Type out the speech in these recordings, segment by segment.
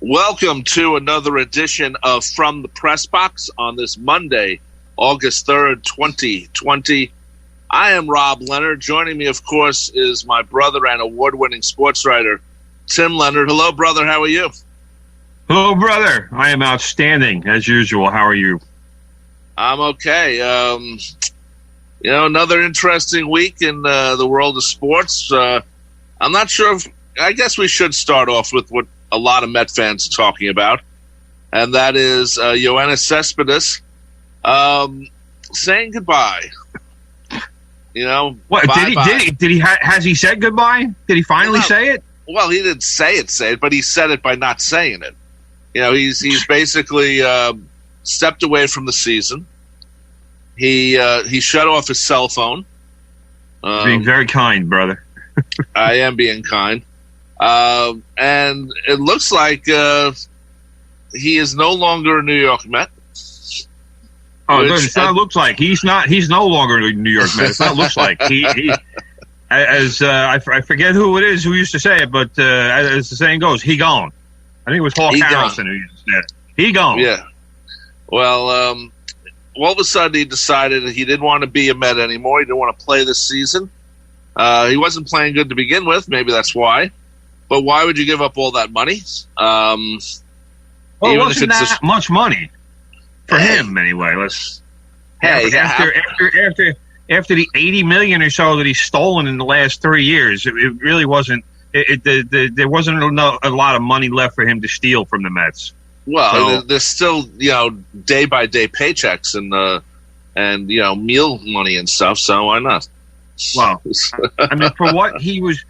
Welcome to another edition of From the Press Box on this Monday, August 3rd, 2020. I am Rob Leonard. Joining me, of course, is my brother and award-winning sports writer, Tim Leonard. Hello, brother. How are you? Hello, brother. I am outstanding, as usual. How are you? I'm okay. Another interesting week in the world of sports. I'm not sure if – I guess we should start off with what a lot of Met fans are talking about, and that is Yoenis Cespedes saying goodbye. What bye-bye. did he has he said goodbye? Did he finally say it? Well, he didn't say it, but he said it by not saying it. He's basically stepped away from the season. He shut off his cell phone. Being very kind, brother. I am being kind. And it looks like he is no longer a New York Met. Oh, it's not looks like. He's no longer a New York Met. It's not looks like. I forget who it is who used to say it, but as the saying goes, he gone. I think it was Hawk Harrelson who used to say it. He gone. Yeah. Well, all of a sudden he decided that he didn't want to be a Met anymore. He didn't want to play this season. He wasn't playing good to begin with. Maybe that's why. But why would you give up all that money? Well, it wasn't that much money for him anyway. After the $80 million or so that he's stolen in the last 3 years, it really wasn't. There wasn't a lot of money left for him to steal from the Mets. Well, there's still day by day paychecks and meal money and stuff. So why not? Well, I mean, for what he was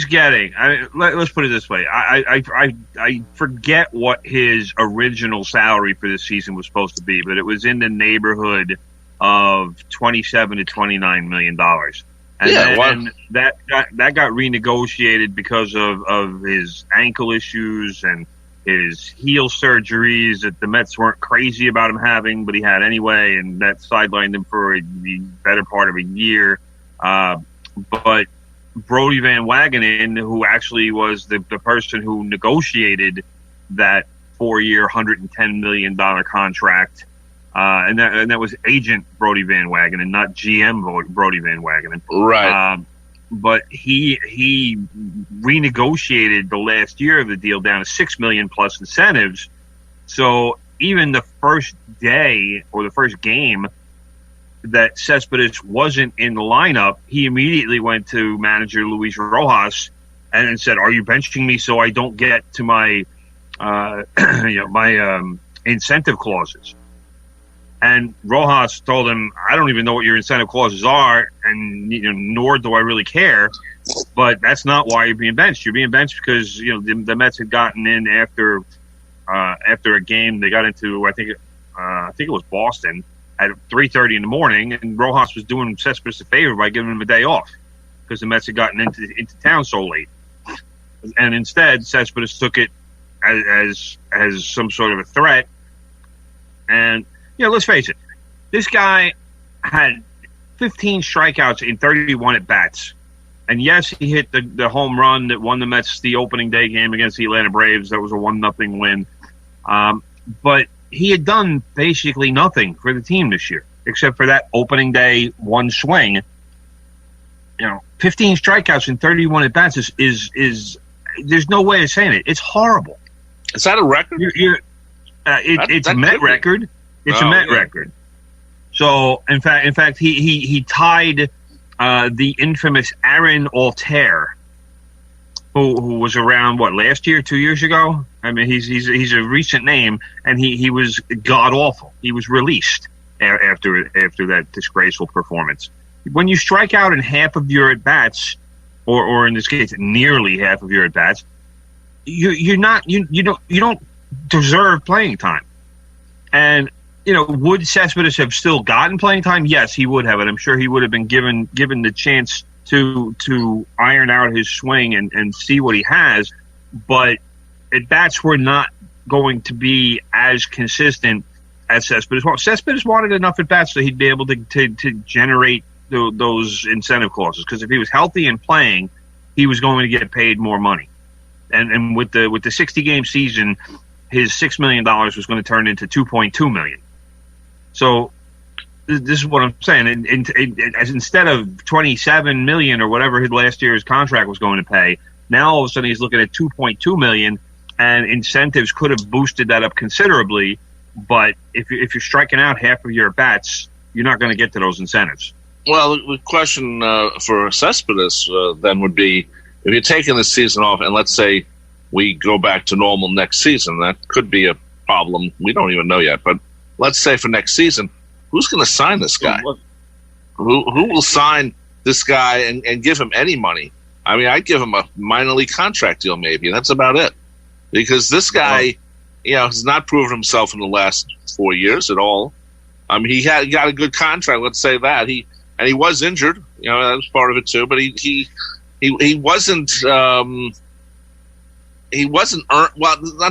getting, let's put it this way. I forget what his original salary for this season was supposed to be, but it was in the neighborhood of $27 to $29 million. And that got renegotiated because of his ankle issues and his heel surgeries that the Mets weren't crazy about him having, but he had anyway, and that sidelined him for the better part of a year. But Brodie Van Wagenen, who actually was the person who negotiated that 4-year, $110 million contract, and that was agent Brodie Van Wagenen, not GM Brodie Van Wagenen. Right. But he renegotiated the last year of the deal down to $6 million plus incentives. So even the first day or the first game that Cespedes wasn't in the lineup, he immediately went to manager Luis Rojas and said, "Are you benching me so I don't get to my incentive clauses?" And Rojas told him, "I don't even know what your incentive clauses are, and nor do I really care. But that's not why you're being benched. You're being benched because the Mets had gotten in after a game. They got into I think it was Boston at 3:30 in the morning, and Rojas was doing Cespedes a favor by giving him a day off because the Mets had gotten into town so late. And instead, Cespedes took it as some sort of a threat. And let's face it, this guy had 15 strikeouts in 31 at-bats. And yes, he hit the home run that won the Mets the opening day game against the Atlanta Braves. That was a 1-0 win. But he had done basically nothing for the team this year, except for that opening day one swing. 15 strikeouts in 31 at-bats is there's no way of saying it. It's horrible. Is that a record? It's a Met record. It's a Met record. So, in fact, he tied the infamous Aaron Altair, who was around last year, 2 years ago. I mean, he's a recent name, and he was god awful. He was released after that disgraceful performance. When you strike out in half of your at bats, or in this case, nearly half of your at bats, you don't deserve playing time. And would Cespedes have still gotten playing time? Yes, he would have, and I'm sure he would have been given the chance to iron out his swing and see what he has. But at bats were not going to be as consistent as Cespedes. Well, Cespedes wanted enough at bats so he'd be able to generate those incentive clauses. Because if he was healthy and playing, he was going to get paid more money. and with the 60-game season, his $6 million was going to turn into $2.2 million. So this is what I'm saying. As instead of $27 million or whatever his last year's contract was going to pay, now all of a sudden he's looking at $2.2 million, and incentives could have boosted that up considerably. But if you're striking out half of your bats, you're not going to get to those incentives. Well, the question for Cespedes then would be, if you're taking this season off, and let's say we go back to normal next season, that could be a problem. We don't even know yet. But let's say for next season, who's going to sign this guy? Who will sign this guy and give him any money? I mean, I'd give him a minor league contract deal maybe, and that's about it. Because this guy, has not proven himself in the last 4 years at all. I mean, he got a good contract, let's say that. He was injured, that was part of it too, but he wasn't not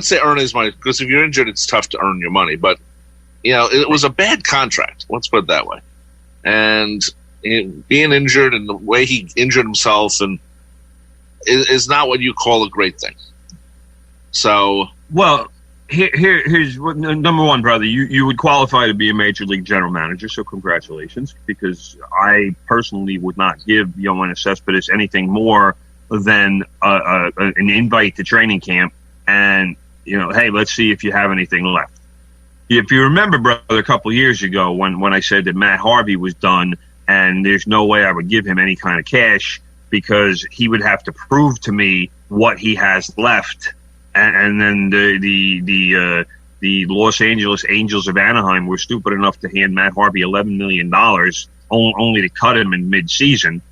say earn his money, because if you're injured, it's tough to earn your money. But it was a bad contract. Let's put it that way. And being injured and the way he injured himself and is not what you call a great thing. So, well, here's number one, brother. You would qualify to be a major league general manager, so congratulations. Because I personally would not give Yoenis Cespedes anything more than an invite to training camp, and hey, let's see if you have anything left. If you remember, brother, a couple of years ago when I said that Matt Harvey was done, and there's no way I would give him any kind of cash because he would have to prove to me what he has left. And then the Los Angeles Angels of Anaheim were stupid enough to hand Matt Harvey $11 million, only to cut him in mid-season.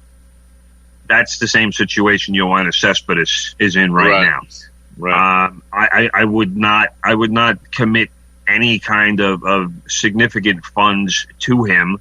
That's the same situation Yoenis Cespedes is in right now. Right. I would not commit any kind of significant funds to him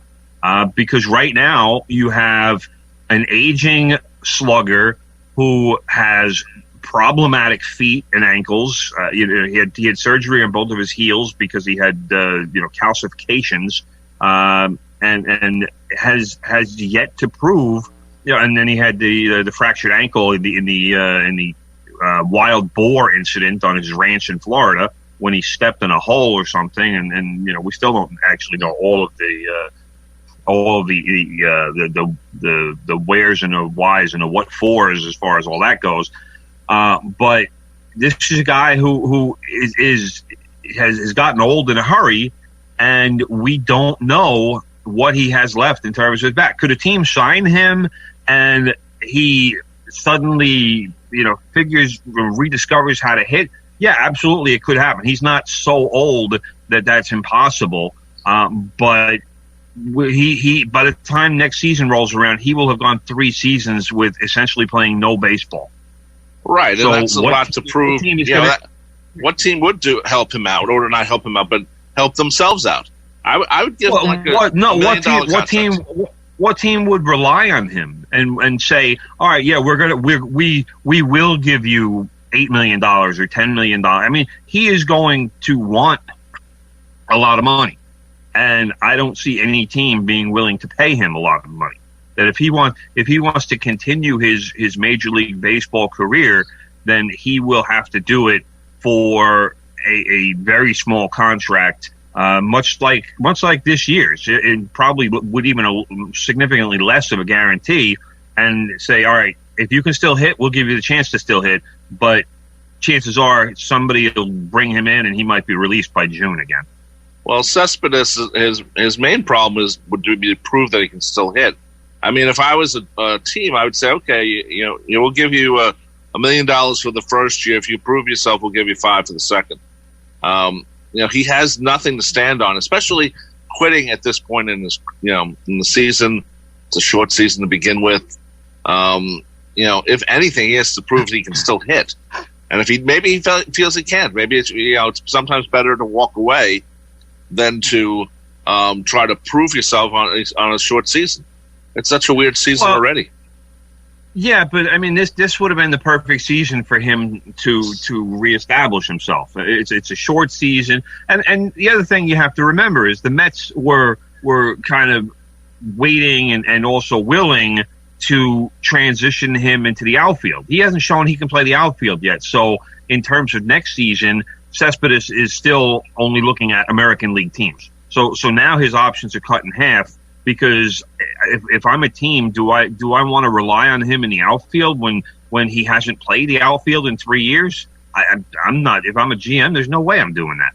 because right now you have an aging slugger who has problematic feet and ankles. He had surgery on both of his heels because he had calcifications, and has yet to prove. And then he had the fractured ankle in the wild boar incident on his ranch in Florida when he stepped in a hole or something. And we still don't actually know all of the wheres and the whys and the what fors as far as all that goes. But this is a guy who has gotten old in a hurry, and we don't know what he has left in terms of his back. Could a team sign him and he suddenly, rediscovers how to hit? Yeah, absolutely, it could happen. He's not so old that that's impossible. But he by the time next season rolls around, he will have gone 3 seasons with essentially playing no baseball. Right, and so that's a lot to prove. What team would help him out, or not help him out, but help themselves out? I would give what team would rely on him and say, all right, yeah, we will give you $8 million or $10 million. I mean, he is going to want a lot of money, and I don't see any team being willing to pay him a lot of money. That if he wants to continue his Major League Baseball career, then he will have to do it for a very small contract, much like this year's. It probably would even significantly less of a guarantee, and say, all right, if you can still hit, we'll give you the chance to still hit, but chances are somebody will bring him in and he might be released by June again. Well, Cespedes, his main problem would be to prove that he can still hit. I mean, if I was a team, I would say, okay, we'll give you $1 million for the first year. If you prove yourself, we'll give you $5 million for the second. He has nothing to stand on, especially quitting at this point in his, in the season. It's a short season to begin with. If anything, he has to prove that he can still hit. And if he feels he can't, maybe it's sometimes better to walk away than to try to prove yourself on a short season. It's such a weird season already. Yeah, but I mean, this would have been the perfect season for him to reestablish himself. It's a short season, and the other thing you have to remember is the Mets were kind of waiting and also willing to transition him into the outfield. He hasn't shown he can play the outfield yet. So in terms of next season, Cespedes is still only looking at American League teams. So now his options are cut in half, because if I'm a team, do I want to rely on him in the outfield when he hasn't played the outfield in 3 years? I'm not. If I'm a GM, there's no way I'm doing that.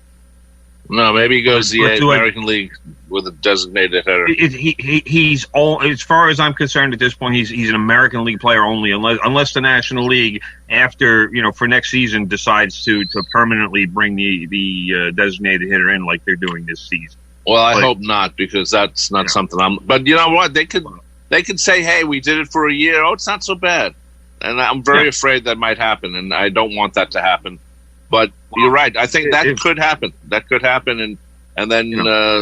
No, maybe he goes the American League with a designated hitter. He's all, as far as I'm concerned at this point, he's an American League player only, unless the National League, after for next season, decides to permanently bring the designated hitter in like they're doing this season. Well, I hope not, because that's not something I'm. But you know what? They could say, "Hey, we did it for a year. Oh, it's not so bad." And I'm very afraid that might happen, and I don't want that to happen. But you're right. I think that could happen. That could happen, and then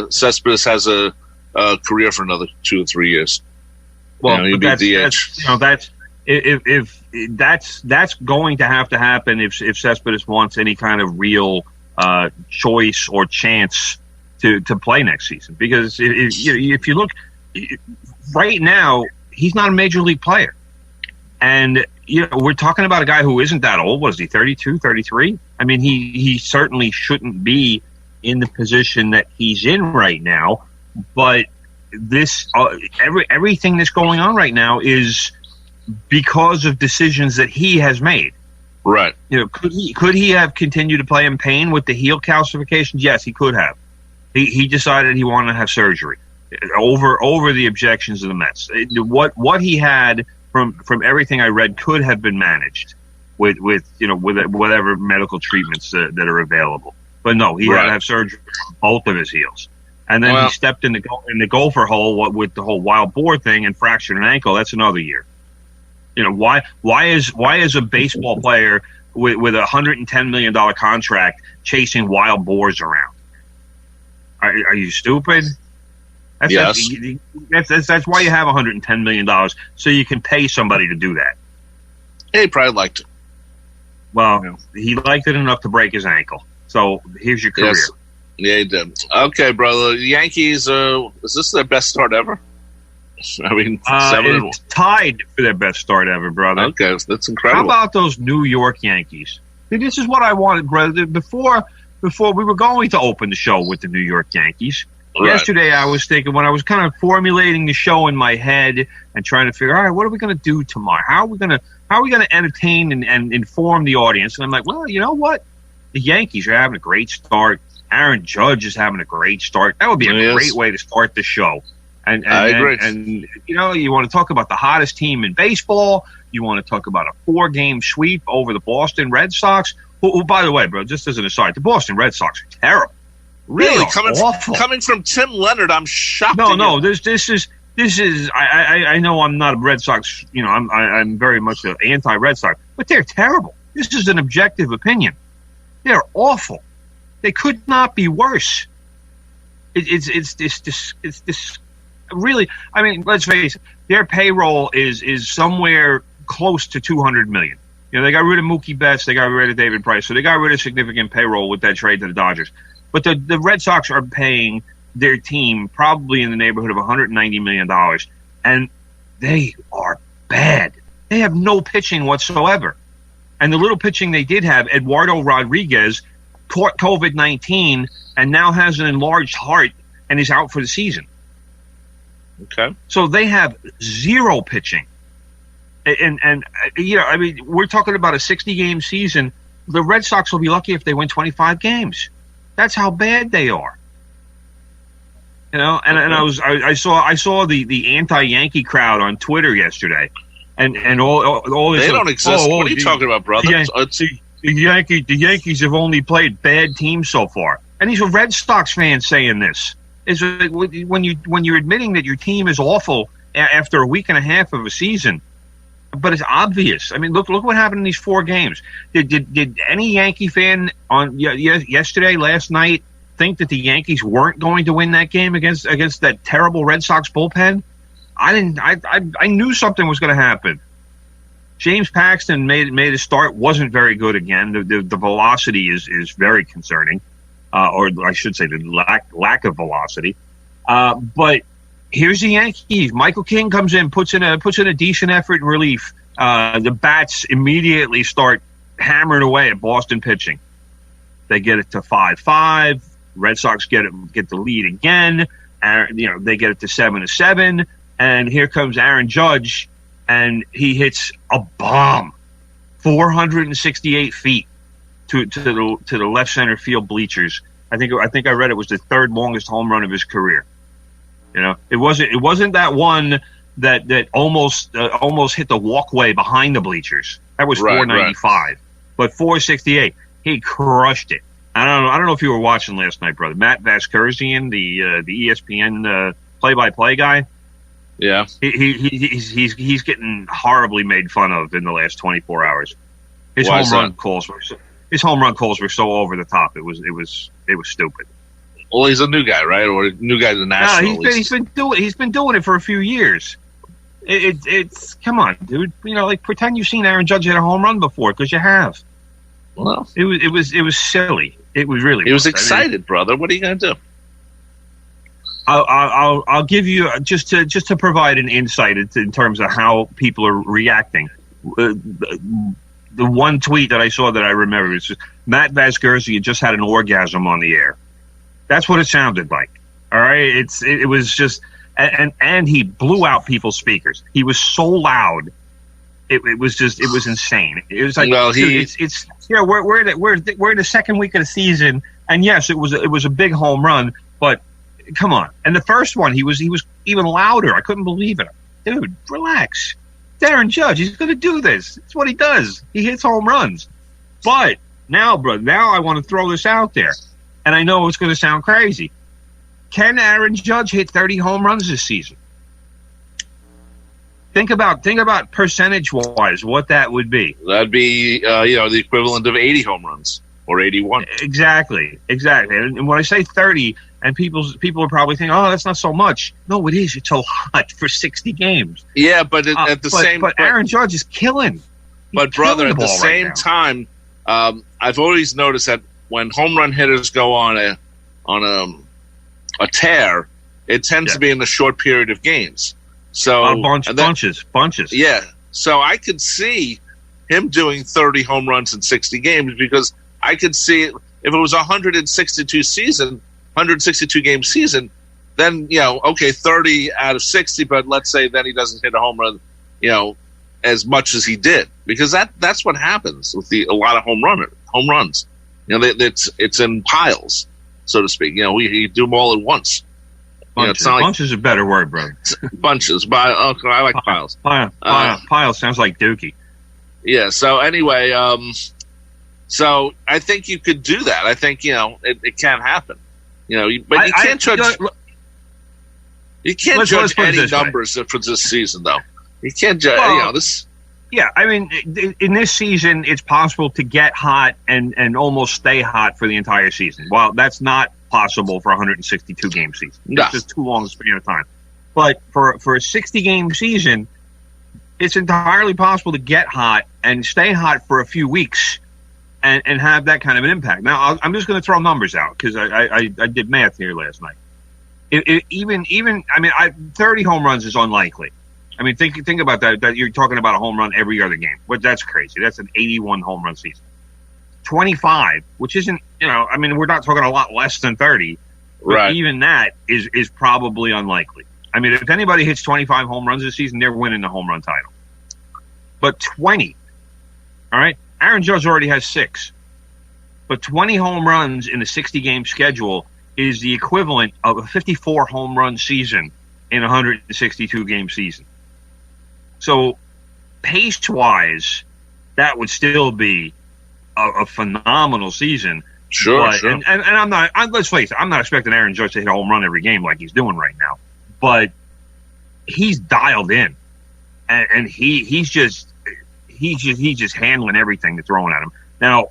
Cespedes has a career for another 2 or 3 years. Well, that's going to happen if Cespedes wants any kind of real choice or chance to play next season. Because if you look right now, he's not a major league player. And, we're talking about a guy who isn't that old. Was he 32, 33? I mean, he certainly shouldn't be in the position that he's in right now. But this, everything that's going on right now is because of decisions that he has made. Right. Could he have continued to play in pain with the heel calcifications? Yes, he could have. He decided he wanted to have surgery over the objections of the Mets. What he had from everything I read could have been managed with whatever medical treatments that are available. But no, he had to have surgery on both of his heels. And then he stepped in the gopher hole with the whole wild boar thing and fractured an ankle. That's another year. Why is a baseball player with $110 million contract chasing wild boars around? Are you stupid? Yes. That's why you have $110 million, so you can pay somebody to do that. He probably liked it. Well, he liked it enough to break his ankle. So here's your career. Yes. Yeah, he did. Okay, brother. The Yankees, is this their best start ever? I mean, it's tied for their best start ever, brother. Okay, that's incredible. How about those New York Yankees? See, this is what I wanted, brother. Before we were going to open the show with the New York Yankees. Right. Yesterday, I was thinking, when I was kind of formulating the show in my head and trying to figure, all right, what are we going to do tomorrow? How are we going to entertain and inform the audience? And I'm like, well, you know what? The Yankees are having a great start. Aaron Judge is having a great start. That would be a great way to start the show. And I agree. And you want to talk about the hottest team in baseball. You want to talk about a 4-game sweep over the Boston Red Sox. Who, by the way, bro, just as an aside, the Boston Red Sox are terrible. Really, coming from Tim Leonard, I'm shocked. No. This is. I know I'm not a Red Sox. I'm very much an anti-Red Sox, but they're terrible. This is an objective opinion. They're awful. They could not be worse. It's this. Really, I mean, let's face it. Their payroll is somewhere close to $200 million. They got rid of Mookie Betts, they got rid of David Price, so they got rid of significant payroll with that trade to the Dodgers. But the Red Sox are paying their team probably in the neighborhood of $190 million, and they are bad. They have no pitching whatsoever. And the little pitching they did have, Eduardo Rodriguez caught COVID-19 and now has an enlarged heart and is out for the season. Okay. So they have zero pitching. And I mean, we're talking about a 60-game season. The Red Sox will be lucky if they win 25 games. That's how bad they are. And I saw the anti-Yankee crowd on Twitter yesterday, and all this. They don't exist. What are you talking about, brother? The Yankees have only played bad teams so far, and these are Red Sox fans saying this. Is when you're admitting that your team is awful after a week and a half of a season. But it's obvious. I mean, look what happened in these 4 games. Did any Yankee fan on last night, think that the Yankees weren't going to win that game against that terrible Red Sox bullpen? I didn't. I knew something was going to happen. James Paxton made a start, wasn't very good again. The velocity is very concerning, or I should say the lack of velocity. But here's the Yankees. Michael King comes in, puts in a decent effort in relief. The bats immediately start hammering away at Boston pitching. They get it to 5-5. Red Sox get the lead again. They get it to 7-7. And here comes Aaron Judge, and he hits a bomb, 468 feet to the left center field bleachers. I think I read it was the third longest home run of his career. It wasn't that one that almost hit the walkway behind the bleachers. That was 495, right. But 468. He crushed it. I don't know if you were watching last night, brother. Matt Vasgersian, the ESPN play-by-play guy. Yeah, he's getting horribly made fun of in the last 24 hours. His home run calls were so over the top. It was stupid. Well, he's a new guy, right? Or a new guy to the National. No, he's been doing it for a few years. It's come on, dude. Pretend you've seen Aaron Judge hit a home run before, because you have. Well, it was silly. It was really. He was excited, brother. What are you gonna do? I'll give you just to provide an insight in terms of how people are reacting. The one tweet that I saw that I remember is Matt Vasgersian just had an orgasm on the air. That's what it sounded like. All right, it was just, and he blew out people's speakers. He was so loud. It was insane. It was like, well, we're in the second week of the season, and yes, it was a big home run, but come on. And the first one, he was even louder. I couldn't believe it. Dude, relax. It's Aaron Judge. He's going to do this. It's what he does. He hits home runs. But now I want to throw this out there. And I know it's going to sound crazy. Can Aaron Judge hit 30 home runs this season? Think about percentage-wise what that would be. That'd be the equivalent of 80 home runs or 81. Exactly. And when I say 30, and people are probably thinking, oh, that's not so much. No, it is. It's so hot for 60 games. Yeah, but But Aaron Judge is killing. But brother, at the same time, I've always noticed that when home run hitters go on a tear, it tends to be in a short period of games. So bunches. Yeah. So I could see him doing 30 home runs in 60 games, because I could see it, if it was a 162 game season, then 30 out of 60, but let's say then he doesn't hit a home run, as much as he did, because that's what happens with a lot of home runs. It's in piles, so to speak. We do them all at once. Bunches. Bunches is a better word, brother. Bunches, but I like piles. Piles sounds like Dookie. Yeah. So anyway, so I think you could do that. I think it can happen. But you can't judge. You can't judge any numbers for this season, though. You can't judge. This. Yeah, I mean, in this season, it's possible to get hot and almost stay hot for the entire season. Well, that's not possible for a 162-game season. No. It's just too long a span of time. But for a 60-game season, it's entirely possible to get hot and stay hot for a few weeks and have that kind of an impact. Now, I'm just going to throw numbers out, because I did math here last night. 30 home runs is unlikely. I mean, think about that you're talking about a home run every other game. But that's crazy. That's an 81 home run season. 25, which isn't, we're not talking a lot less than 30. But right. Even that is probably unlikely. I mean, if anybody hits 25 home runs this season, they're winning the home run title. But 20, all right? Aaron Judge already has 6. But 20 home runs in a 60-game schedule is the equivalent of a 54 home run season in a 162-game season. So, pace-wise, that would still be a phenomenal season. Sure. And let's face it, I'm not expecting Aaron Judge to hit a home run every game like he's doing right now. But he's dialed in, and he's just handling everything that's thrown at him. Now,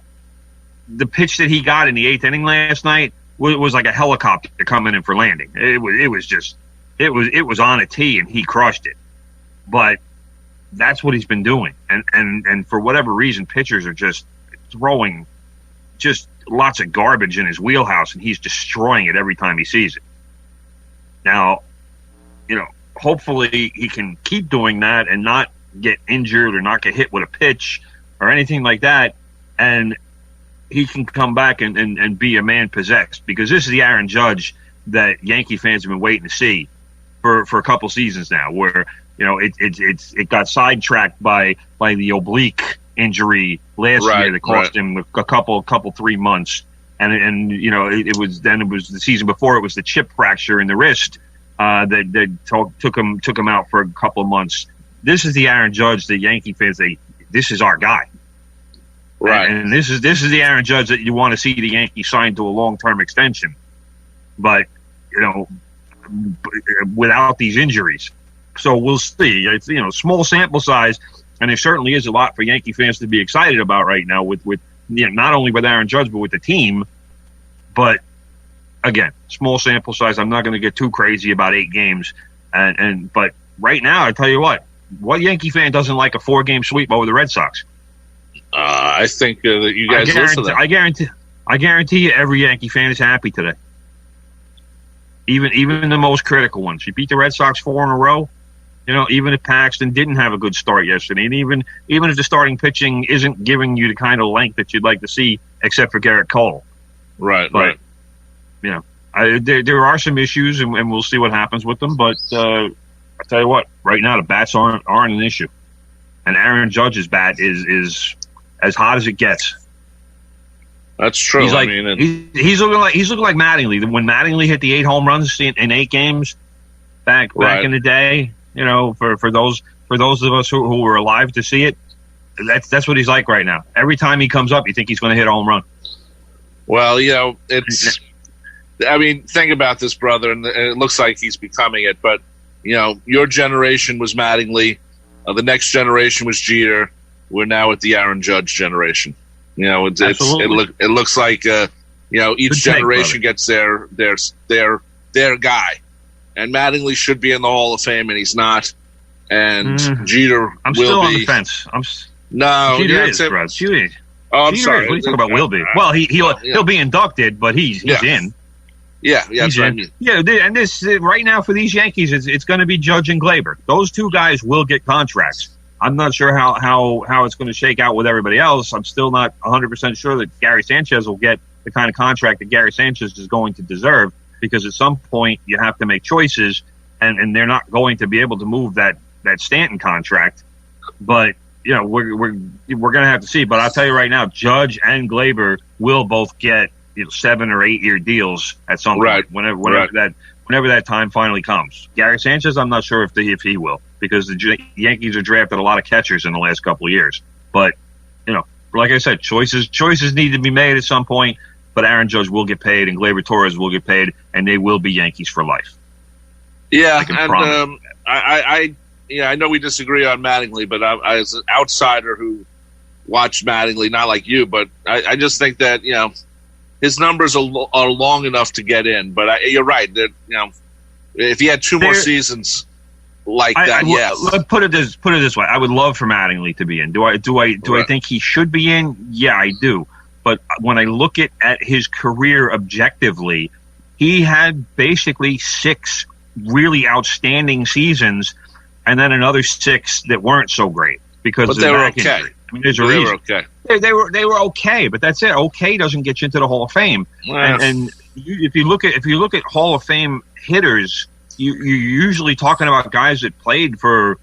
the pitch that he got in the 8th inning last night was like a helicopter coming in for landing. It was on a tee, and he crushed it. But that's what he's been doing, and for whatever reason, pitchers are just throwing just lots of garbage in his wheelhouse, and he's destroying it every time he sees it. Now, hopefully he can keep doing that and not get injured or not get hit with a pitch or anything like that, and he can come back and be a man possessed, because this is the Aaron Judge that Yankee fans have been waiting to see for a couple seasons now, where it got sidetracked by the oblique injury last year that cost him a couple 3 months, and it was the season before, it was the chip fracture in the wrist that took him out for a couple of months. This is the Aaron Judge that Yankee fans say, this is our guy, right? And this is the Aaron Judge that you want to see the Yankees sign to a long-term extension, but without these injuries. So we'll see. It's small sample size, and there certainly is a lot for Yankee fans to be excited about right now with not only with Aaron Judge but with the team. But again, small sample size. I'm not going to get too crazy about 8 games, but right now, I tell you what Yankee fan doesn't like a 4-game sweep over the Red Sox? I think that you guys listen to them. I guarantee you, every Yankee fan is happy today. Even the most critical ones. You beat the Red Sox 4 in a row. Even if Paxton didn't have a good start yesterday, and even if the starting pitching isn't giving you the kind of length that you'd like to see, except for Garrett Cole. Right. There are some issues, and we'll see what happens with them. But I tell you what, right now the bats aren't an issue, and Aaron Judge's bat is as hot as it gets. That's true. He's he's looking like Mattingly. When Mattingly hit the 8 home runs in 8 games back in the day, for those of us who were alive to see it, that's what he's like right now. Every time he comes up, you think he's going to hit a home run. Well, it's. I mean, think about this, brother, and it looks like he's becoming it. But your generation was Mattingly, the next generation was Jeter. We're now at the Aaron Judge generation. It looks like each generation gets their guy, and Mattingly should be in the Hall of Fame, and he's not. And Jeter I'm will still be. On the fence. Jeter is. Jeter. Oh, I'm Jeter sorry. What are you talking about? Will be. Well, he'll be inducted, but he's in. Yeah, that's what I mean. Yeah, and this right now for these Yankees, it's going to be Judge and Glaber. Those 2 guys will get contracts. I'm not sure how it's going to shake out with everybody else. I'm still not 100% sure that Gary Sanchez will get the kind of contract that Gary Sanchez is going to deserve, because at some point you have to make choices, and they're not going to be able to move that Stanton contract. But we're going to have to see. But I'll tell you right now, Judge and Glaber will both get 7 or 8 year deals at some point, whenever that time finally comes. Gary Sanchez, I'm not sure if he will, because the Yankees have drafted a lot of catchers in the last couple of years. But like I said, choices need to be made at some point. But Aaron Judge will get paid, and Gleyber Torres will get paid, and they will be Yankees for life. Yeah, and I know we disagree on Mattingly, but I as an outsider who watched Mattingly, not like you, but I just think that his numbers are long enough to get in. But you're right that if he had 2 more seasons like that, yes. Let's put it this way: I would love for Mattingly to be in. Do I think he should be in? Yeah, I do. But when I look at his career objectively, he had basically 6 really outstanding seasons, and then another 6 that weren't so great because of the back injury. I mean, there's a reason. They were okay, but that's it. Okay doesn't get you into the Hall of Fame. Well, and if you look at Hall of Fame hitters, you're usually talking about guys that played for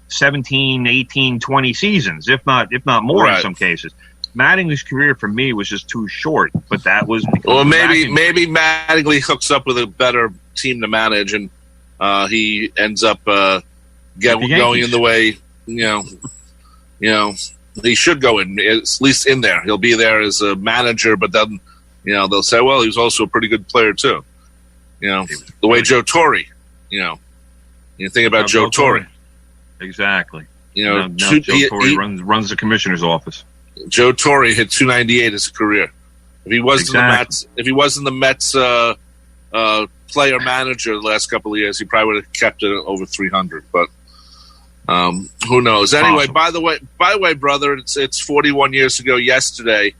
17, 18, 20 seasons, if not more in some cases. Mattingly's career for me was just too short, but that was because maybe Mattingly hooks up with a better team to manage, and he ends up going in the way he should go in, at least in there. He'll be there as a manager, but then they'll say, well, he was also a pretty good player too. The way Joe Torre. You think about Joe Torre. Exactly. Joe Torre runs the commissioner's office. Joe Torre hit 298 as a career. If he was in the Mets player manager the last couple of years, he probably would have kept it over 300. But who knows? Anyway, by the way, brother, it's 41 years ago yesterday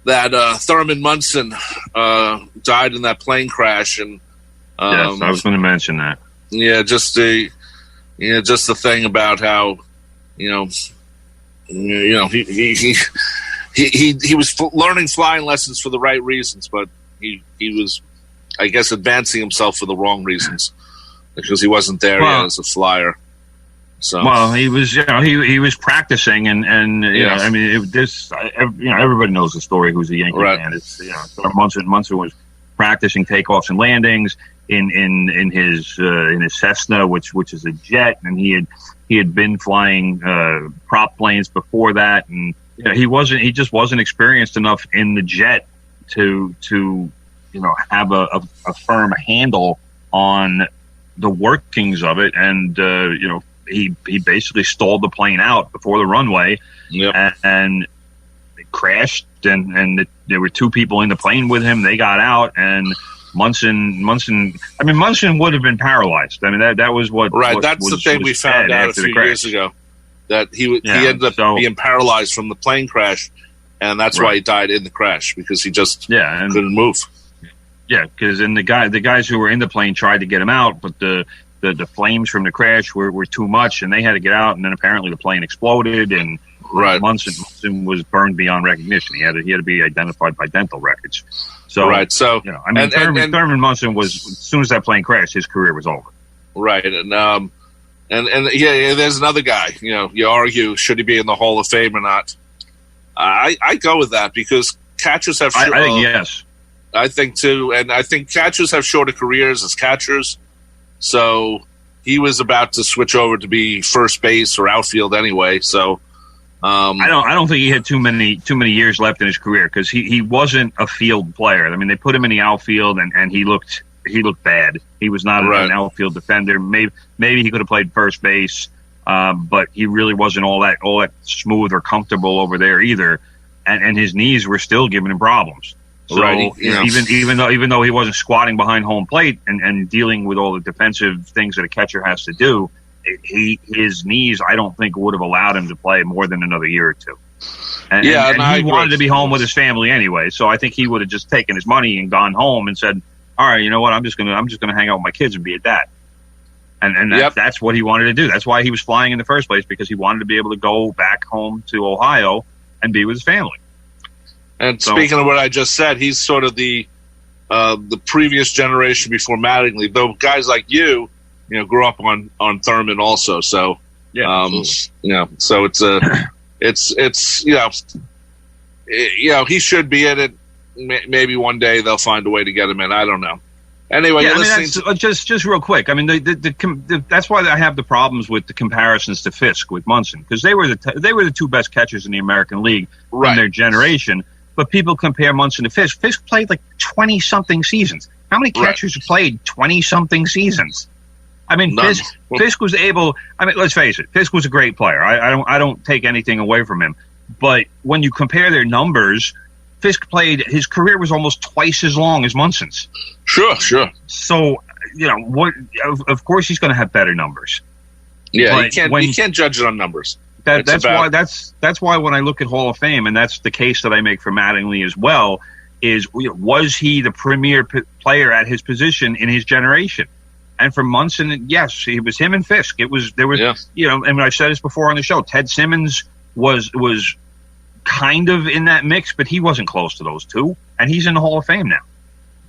that Thurman Munson died in that plane crash, and yes, I was going to mention that. Yeah, just the thing about how, he was learning flying lessons for the right reasons, but he was, I guess, advancing himself for the wrong reasons because he wasn't there yet as a flyer. So he was, he was practicing, and I mean, everybody knows the story. Who's a Yankee fan? It's Munson was practicing takeoffs and landings in his Cessna, which is a jet, and he had been flying prop planes before that, and he just wasn't experienced enough in the jet to have a firm handle on the workings of it, and he basically stalled the plane out before the runway, and it crashed, and there were two people in the plane with him. They got out, and Munson would have been paralyzed. I mean, that was what. Right, that's the thing we found out a few years ago, that he ended up being paralyzed from the plane crash, and that's why he died in the crash, because he just couldn't move. Yeah, because the guys who were in the plane tried to get him out, but the flames from the crash were too much, and they had to get out. And then apparently the plane exploded, and Munson was burned beyond recognition. He had to be identified by dental records. So Thurman Munson was, as soon as that plane crashed, his career was over. Right, and there's another guy. You argue, should he be in the Hall of Fame or not? I go with that because catchers have. I think yes. I think too, and I think catchers have shorter careers as catchers. So he was about to switch over to be first base or outfield anyway. So I don't think he had too many years left in his career, because he wasn't a field player. I mean, they put him in the outfield, and he looked bad. He was not an outfield defender. Maybe he could have played first base, but he really wasn't all that smooth or comfortable over there either. And his knees were still giving him problems. So even though he wasn't squatting behind home plate and dealing with all the defensive things that a catcher has to do, his knees, I don't think, would have allowed him to play more than another year or two. And he wanted to be home with his family anyway, so I think he would have just taken his money and gone home and said, "All right, you know what? I'm just gonna hang out with my kids and be a dad." And that's what he wanted to do. That's why he was flying in the first place, because he wanted to be able to go back home to Ohio and be with his family. And speaking of what I just said, he's sort of the previous generation before Mattingly. Though guys like you grew up on Thurman also. So so it's he should be in it. Maybe one day they'll find a way to get him in. I don't know. Anyway, just real quick. I mean, that's why I have the problems with the comparisons to Fisk with Munson, because they were the two best catchers in the American League from their generation. But people compare Munson to Fisk. Fisk played like 20-something seasons. How many catchers have played 20-something seasons? I mean, Fisk was able. I mean, let's face it. Fisk was a great player. I don't take anything away from him. But when you compare their numbers, Fisk played. His career was almost twice as long as Munson's. Sure. So what? Of course, he's going to have better numbers. Yeah, you can't judge it on numbers. That's why when I look at Hall of Fame, and that's the case that I make for Mattingly as well, is was he the premier player at his position in his generation? And for Munson, yes, it was him and Fisk. And I've said this before on the show. Ted Simmons was kind of in that mix, but he wasn't close to those two, and he's in the Hall of Fame now.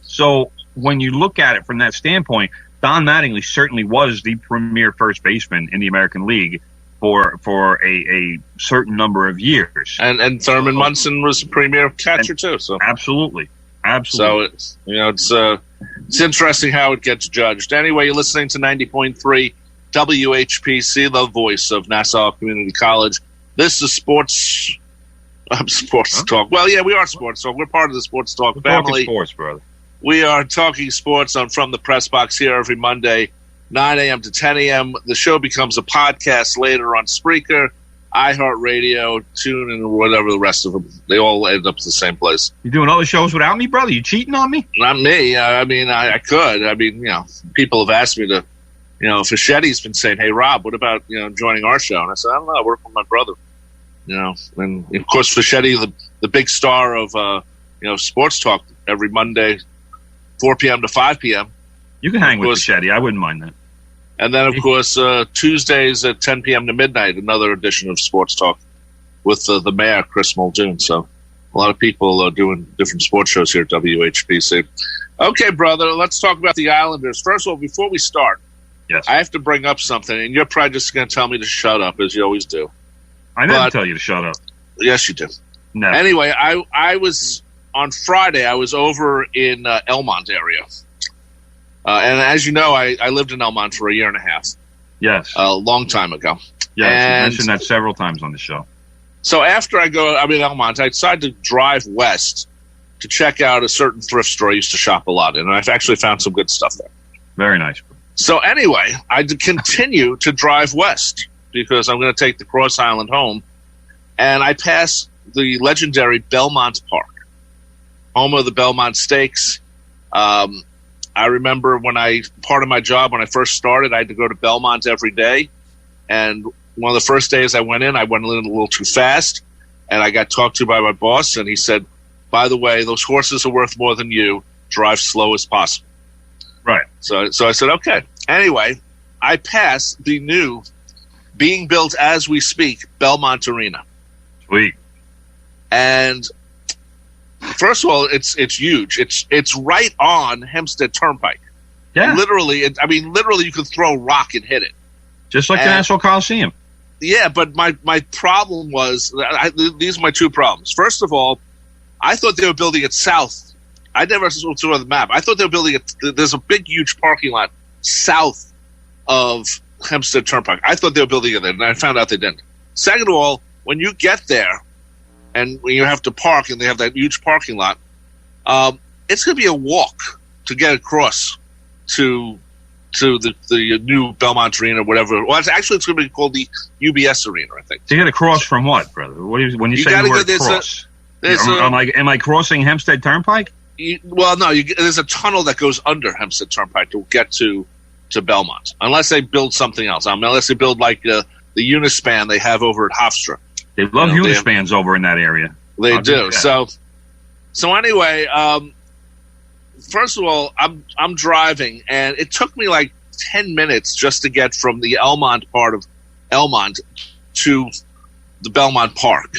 So when you look at it from that standpoint, Don Mattingly certainly was the premier first baseman in the American League for a certain number of years. And Thurman Munson was a premier catcher too. So absolutely. So it's interesting how it gets judged. Anyway, you're listening to 90.3 WHPC, the voice of Nassau Community College. This is sports talk. Well, yeah, we are sports talk. We're part of the sports talk family. Sports, brother. We are talking sports on From the Press Box here every Monday, 9 a.m. to 10 a.m. The show becomes a podcast later on Spreaker, iHeartRadio, TuneIn, or whatever the rest of them. They all end up at the same place. You doing other shows without me, brother? You cheating on me? Not me. I mean, I could. I mean, people have asked me to, Fichetti's been saying, "Hey, Rob, what about, joining our show?" And I said, "I don't know. I work with my brother." And of course, Fischetti, the big star of, sports talk every Monday, 4 p.m. to 5 p.m. You can hang with Fischetti. I wouldn't mind that. And then, of course, Tuesdays at 10 p.m. to midnight, another edition of Sports Talk with the mayor, Chris Muldoon. So a lot of people are doing different sports shows here at WHPC. Okay, brother, let's talk about the Islanders. First of all, before we start, yes, I have to bring up something, and you're probably just going to tell me to shut up, as you always do. I never tell you to shut up. Yes, you do. No. Anyway, I was, on Friday, I was over in Elmont area. And as you know, I lived in Elmont for a year and a half. Yes. A long time ago. Yes, you mentioned that several times on the show. So after I'm in Elmont, I decided to drive west to check out a certain thrift store I used to shop a lot in. And I've actually found some good stuff there. Very nice. So anyway, I continue to drive west because I'm going to take the Cross Island home. And I pass the legendary Belmont Park, home of the Belmont Stakes. I remember part of my job when I first started, I had to go to Belmont every day. And one of the first days I went in, I went a little too fast. And I got talked to by my boss. And he said, by the way, those horses are worth more than you. Drive slow as possible. Right. So I said, okay. Anyway, I pass the new, being built as we speak, Belmont Arena. Sweet. And first of all, it's huge. It's right on Hempstead Turnpike. Yeah. Literally, you could throw a rock and hit it. Just like the Nassau Coliseum. Yeah, but my problem was, these are my two problems. First of all, I thought they were building it south. I never saw the map. I thought they were building it. There's a big, huge parking lot south of Hempstead Turnpike. I thought they were building it there, and I found out they didn't. Second of all, when you get there, and when you have to park, and they have that huge parking lot, it's going to be a walk to get across to the new Belmont Arena, whatever. Well, it's going to be called the UBS Arena, I think. So you got to cross from what, brother? When you say the word cross? Am I crossing Hempstead Turnpike? There's a tunnel that goes under Hempstead Turnpike to get to Belmont, unless they build something else. Unless they build like the Unispan they have over at Hofstra. They love Unispans over in that area. They do. So anyway, first of all, I'm driving, and it took me like 10 minutes just to get from the Elmont part of Elmont to the Belmont Park.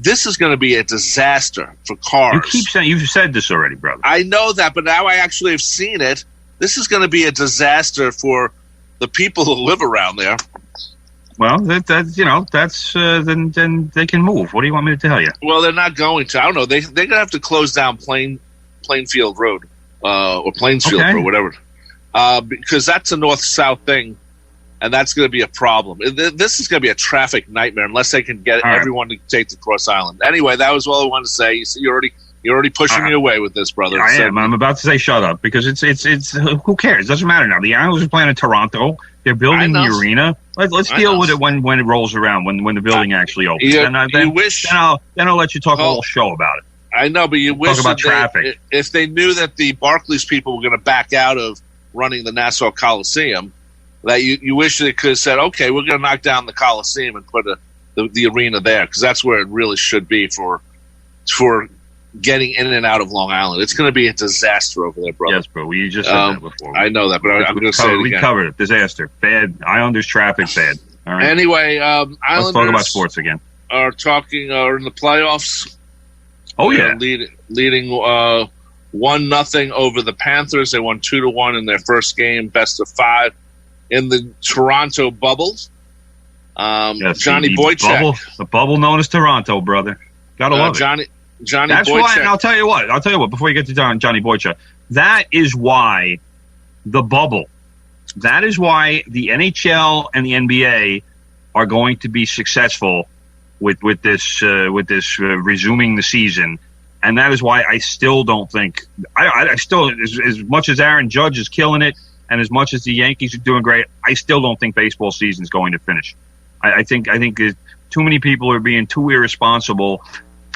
This is going to be a disaster for cars. You keep saying you've said this already, brother. I know that, but now I actually have seen it. This is going to be a disaster for the people who live around there. Well, then they can move. What do you want me to tell you? Well, they're not going to. I don't know. They're going to have to close down Plainfield Road or Plainsfield Road, whatever, because that's a north-south thing, and that's going to be a problem. This is going to be a traffic nightmare unless they can get everyone to take the Cross Island. Anyway, that was all I wanted to say. You're already pushing me away with this, brother. I am. I'm about to say shut up because it's who cares? It doesn't matter now. The Islanders are playing in Toronto. They're building the arena. Let's deal with it when it rolls around, when the building actually opens. Then I'll let you talk a whole show about it. I know, but you wish talk about traffic. If they knew that the Barclays people were going to back out of running the Nassau Coliseum, that you wish they could have said, okay, we're going to knock down the Coliseum and put the arena there, because that's where it really should be for getting in and out of Long Island. It's going to be a disaster over there, brother. Yes, bro. You just said that before. I know that, but I'm going to say it again. We covered it. Disaster. Bad. Islanders traffic bad. All right. Anyway, Islanders let's talk about sports again. Are in the playoffs. Oh, yeah. Leading 1-0 over the Panthers. They won 2-1 in their first game, best of 5 in the Toronto bubble. Yes, Johnny Boychuk. The bubble known as Toronto, brother. Gotta love it. Johnny That's Boychuk. Why, and I'll tell you what, before you get to Johnny Boychuk, that is why the bubble, that is why the NHL and the NBA are going to be successful with this resuming the season. And that is why I still don't think, I still, as much as Aaron Judge is killing it, and as much as the Yankees are doing great, I still don't think baseball season is going to finish. I think too many people are being too irresponsible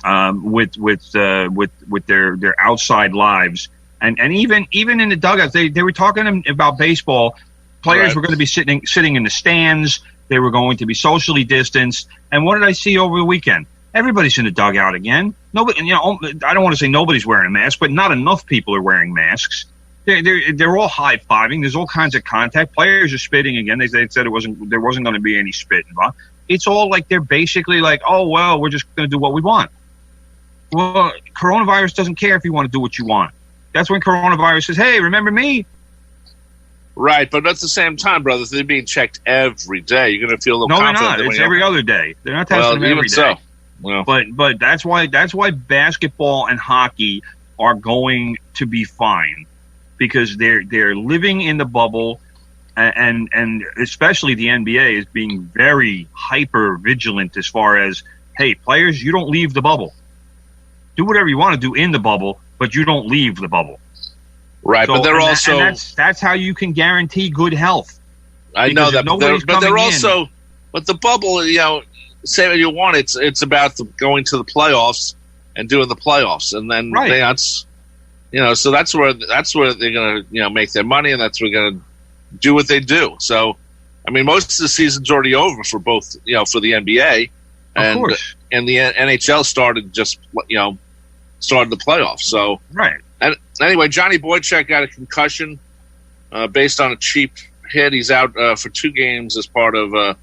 with their outside lives, and even in the dugouts, they were talking about baseball. Players were going to be sitting in the stands. They were going to be socially distanced. And what did I see over the weekend? Everybody's in the dugout again. Nobody, I don't want to say nobody's wearing a mask, but not enough people are wearing masks. They're all high-fiving. There's all kinds of contact. Players are spitting again. They said there wasn't going to be any spit involved. It's all like they're basically like, oh, well, we're just going to do what we want. Well, coronavirus doesn't care if you want to do what you want. That's when coronavirus says, hey, remember me? Right, but at the same time, brothers, they're being checked every day. You're going to feel a little confident. No, they're not. It's every other day. They're not testing them every day. So. Well. But that's why basketball and hockey are going to be fine, because they're living in the bubble, and especially the NBA is being very hyper vigilant as far as, hey, players, you don't leave the bubble. Do whatever you want to do in the bubble, but you don't leave the bubble. Right, so, but they're also that's how you can guarantee good health. I know that, but they're also, but the bubble, say what you want, it's about going to the playoffs and doing the playoffs, and then that's. So that's where they're going to, make their money, and that's where they're going to do what they do. So, I mean, most of the season's already over for both, for the NBA, and the NHL started the playoffs. So, right. And anyway, Johnny Boychuk got a concussion based on a cheap hit. He's out for 2 games as part of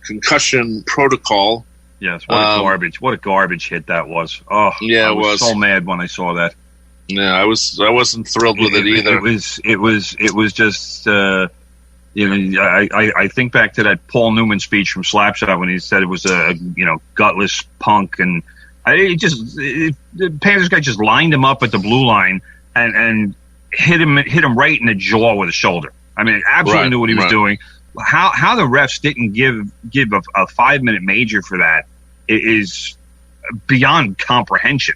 concussion protocol. Yes, what a garbage hit that was. Oh, yeah, I was so mad when I saw that. Yeah, I wasn't thrilled with it either. It was just I think back to that Paul Newman speech from Slapshot when he said it was a gutless punk, and the Panthers guy just lined him up at the blue line and hit him right in the jaw with a shoulder. I mean, absolutely knew what he was doing. How the refs didn't give a 5-minute major for that is beyond comprehension.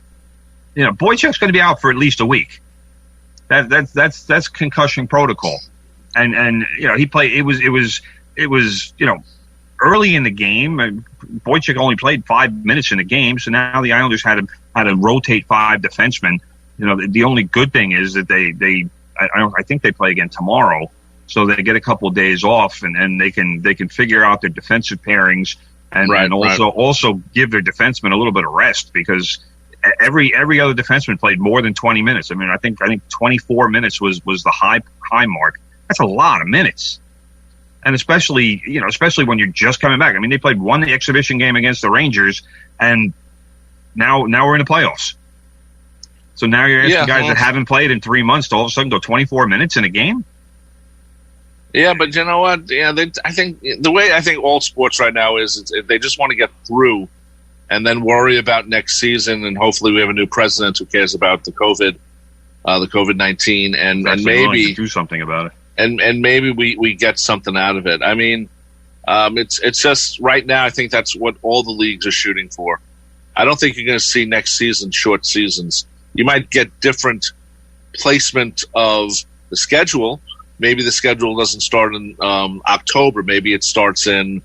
Boychuk's going to be out for at least a week. That's concussion protocol, and he played. It was early in the game. Boychuk only played 5 minutes in the game, so now the Islanders had to rotate 5 defensemen. The only good thing is that I think they play again tomorrow, so they get a couple of days off, and they can figure out their defensive pairings and also give their defensemen a little bit of rest, because every other defenseman played more than 20 minutes. I mean, I think 24 minutes was the high mark. That's a lot of minutes. And especially when you're just coming back. I mean, they played 1 exhibition game against the Rangers, and now we're in the playoffs. So now you're asking guys that haven't played in 3 months to all of a sudden go 24 minutes in a game? Yeah, but you know what? Yeah, I think the way all sports right now is they just want to get through and then worry about next season, and hopefully we have a new president who cares about the COVID-19, and maybe do something about it. And maybe we get something out of it. I mean, it's just right now, I think that's what all the leagues are shooting for. I don't think you're going to see next season short seasons. You might get different placement of the schedule. Maybe the schedule doesn't start in October. Maybe it starts in,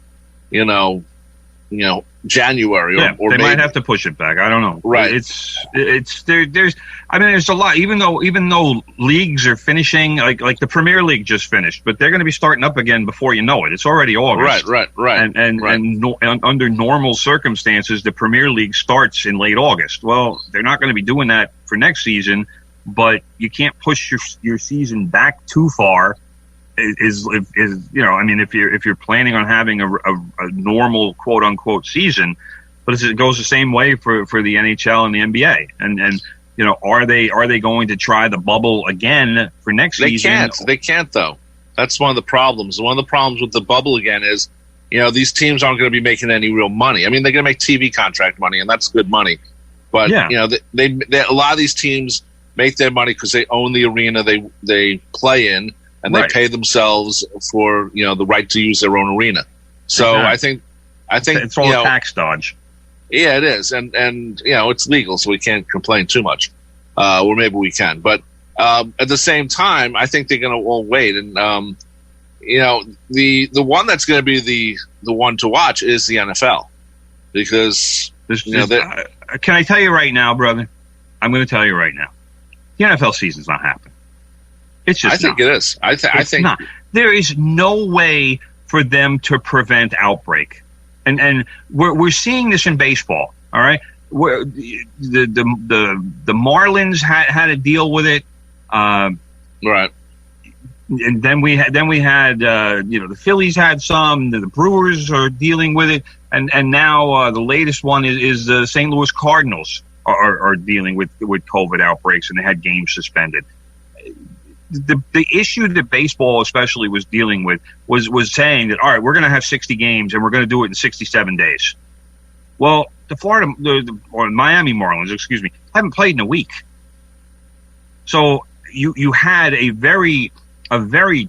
January, or they maybe might have to push it back. I don't know. Right. There's a lot. Even though leagues are finishing, like the Premier League just finished, but they're going to be starting up again before you know it. It's already August. Right. And under normal circumstances, the Premier League starts in late August. Well, they're not going to be doing that for next season, but you can't push your season back too far. If you're planning on having a normal quote unquote season, but it goes the same way for the NHL and the NBA, and are they going to try the bubble again for next season? They can't though. That's one of the problems. One of the problems with the bubble again is, these teams aren't going to be making any real money. I mean, they're going to make TV contract money, and that's good money, but they a lot of these teams make their money because they own the arena they play in. And they pay themselves for the right to use their own arena. So exactly. I think it's all a tax dodge. Yeah, it is, and it's legal, so we can't complain too much, or maybe we can. But at the same time, I think they're going to all wait, and the one that's going to be the one to watch is the NFL, because can I tell you right now, brother? I'm going to tell you right now, the NFL season's not happening. It's just I think it is. I think not. There is no way for them to prevent outbreak, and we're seeing this in baseball. All right, where the Marlins had to deal with it. Right. And then we had the Phillies had some, the Brewers are dealing with it, and now the latest one is the St. Louis Cardinals are dealing with COVID outbreaks, and they had games suspended. The issue that baseball especially was dealing with was saying that, all right, we're going to have 60 games and we're going to do it in 67 days. Well, the Miami Marlins, haven't played in a week. So you had a very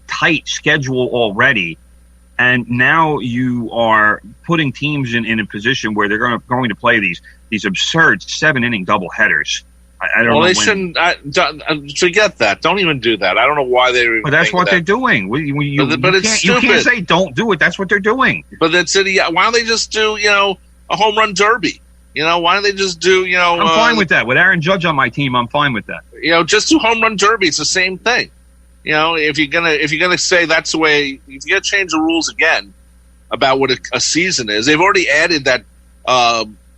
tight schedule already, and now you are putting teams in a position where they're going to play these absurd 7-inning doubleheaders. I don't know. Well, they shouldn't. Forget that. Don't even do that. I don't know why they. But that's what they're doing. But it's stupid. You can't say don't do it. That's what they're doing. But that's it. Why don't they just do a home run derby? Why don't they just do I'm fine with that. With Aaron Judge on my team, I'm fine with that. Just do home run derby. It's the same thing. If you're gonna say that's the way, if you're gonna change the rules again about what a season is, they've already added that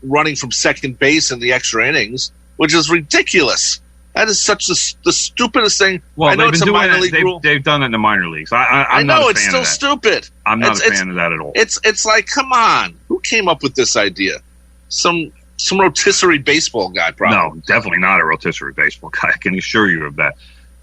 running from second base in the extra innings, which is ridiculous. That is such the stupidest thing. Well, I know it's a minor league rule. They've done it in the minor leagues. I know it's still stupid. I'm not a fan of that at all. It's like, come on, who came up with this idea? Some rotisserie baseball guy, probably. No, definitely not a rotisserie baseball guy. I can assure you of that.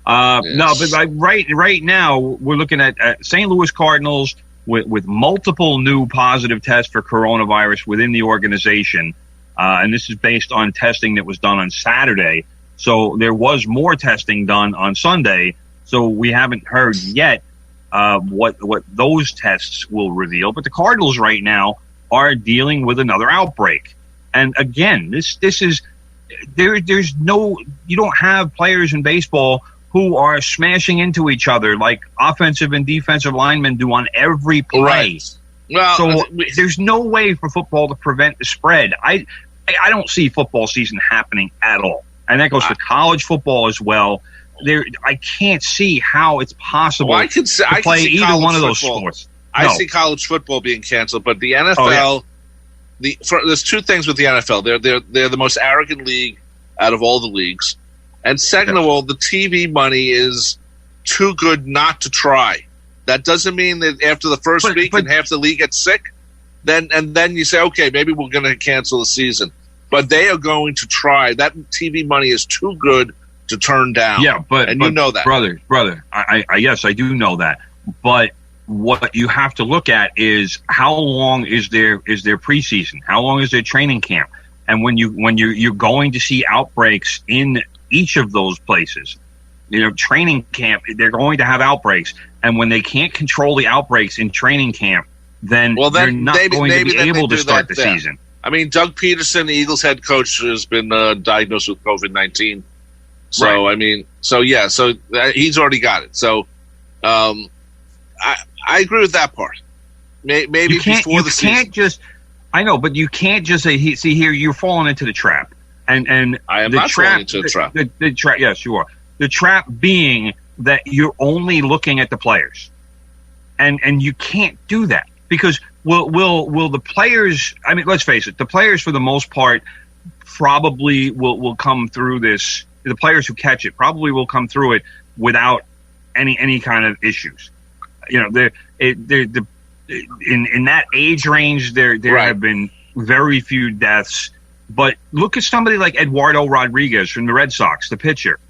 Yes. No, but right now we're looking at St. Louis Cardinals with multiple new positive tests for coronavirus within the organization. And this is based on testing that was done on Saturday. So there was more testing done on Sunday. So we haven't heard yet what those tests will reveal. But the Cardinals right now are dealing with another outbreak. And again, this is there's no, you don't have players in baseball who are smashing into each other like offensive and defensive linemen do on every play. Right. Well, so there's no way for football to prevent the spread. I don't see football season happening at all. And that goes for college football as well. I can't see how it's possible to play either one of those sports. I see college football being canceled, but the NFL, there's two things with the NFL. They're the most arrogant league out of all the leagues. And second of all, the TV money is too good not to try. That doesn't mean that after the first week and half the league gets sick, then you say, okay, maybe we're going to cancel the season. But they are going to try. That TV money is too good to turn down. Yeah, but you know that, brother. Yes, I do know that. But what you have to look at is how long is their preseason? How long is their training camp? And when you're going to see outbreaks in each of those places, training camp, they're going to have outbreaks. And when they can't control the outbreaks in training camp, then they're not going to be able to start the season. I mean, Doug Peterson, the Eagles head coach, has been diagnosed with COVID-19. So, right. I mean, so he's already got it. So, I agree with that part. Maybe before the season. I know, but you can't just say, see here, you're falling into the trap. And I am not falling into the trap. The trap, yes, you are. The trap being that you're only looking at the players. And you can't do that. Because will the players, I mean, let's face it, the players for the most part probably will come through this, the players who catch it probably will come through it without any kind of issues. In that age range, there right. have been very few deaths. But look at somebody like Eduardo Rodriguez from the Red Sox, the pitcher.